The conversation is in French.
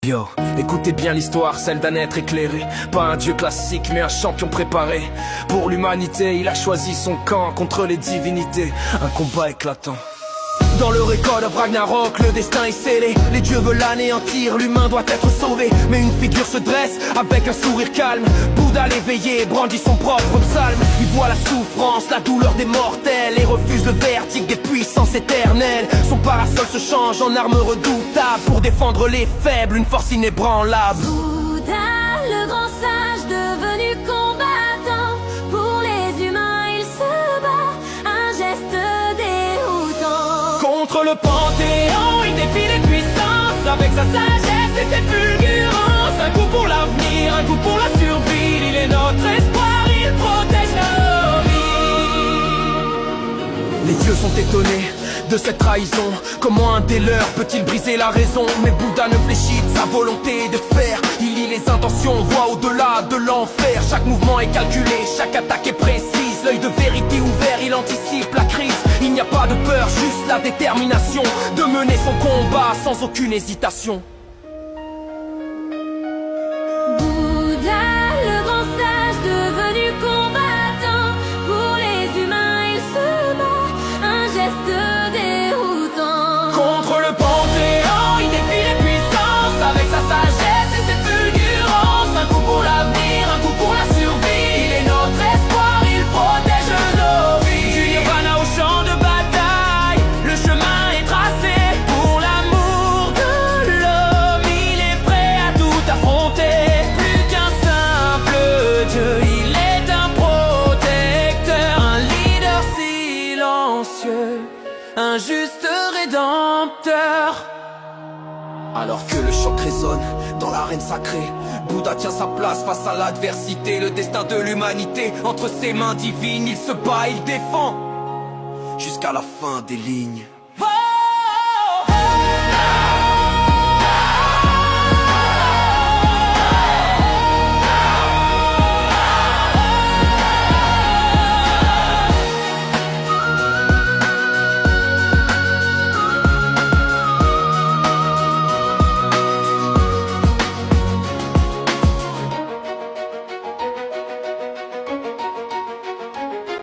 Yo, écoutez bien l'histoire, celle d'un être éclairé. Pas un dieu classique, mais un champion préparé. Pour l'humanité, il a choisi son camp contre les divinités. Un combat éclatant. Dans le record of Ragnarok, le destin est scellé. Les dieux veulent l'anéantir, l'humain doit être sauvé. Mais une figure se dresse avec un sourire calme. Bouddha l'éveillé brandit son propre psalme. Il voit la souffrance, la douleur des mortels et refuse le verdict des puissances éternelles. Son parasol se change en arme redoutable pour défendre les faibles, une force inébranlable. Bouddha, le grand sage devenu combattant, pour les humains il se bat, un geste déroutant. Contre le Panthéon, il défie les puissances avec sa sagesse et ses fulgurances. Un coup pour l'avenir, un coup pour la survie. Il est notre espoir, il protège nos vies. Les dieux sont étonnés de cette trahison. Comment un des leurs peut-il briser la raison? Mais Bouddha ne fléchit de sa volonté de faire. Il lit les intentions, voit au-delà de l'enfer. Chaque mouvement est calculé, chaque attaque est précise. L'œil de vérité ouvert, il anticipe la crise. Il n'y a pas de peur, juste la détermination de mener son combat sans aucune hésitation. Bouddha, le grand sage devenu combattant, pour les humains il se bat, un geste déroutant. Contre le Panthéon, il défie les puissances avec sa sagesse et ses fulgurances. Un coup pour l'avenir, un coup pour la survie. Il est notre espoir, il protège nos vies. Du nirvana au champ de bataille, le chemin est tracé. Pour l'amour de l'homme, il est prêt à tout affronter. Plus qu'un simple dieu, il est un protecteur, un leader silencieux, un juste rédempteur. Alors que le choc résonne dans l'arène sacrée, Bouddha tient sa place face à l'adversité. Le destin de l'humanité entre ses mains divines, il se bat, il défend jusqu'à la fin des lignes.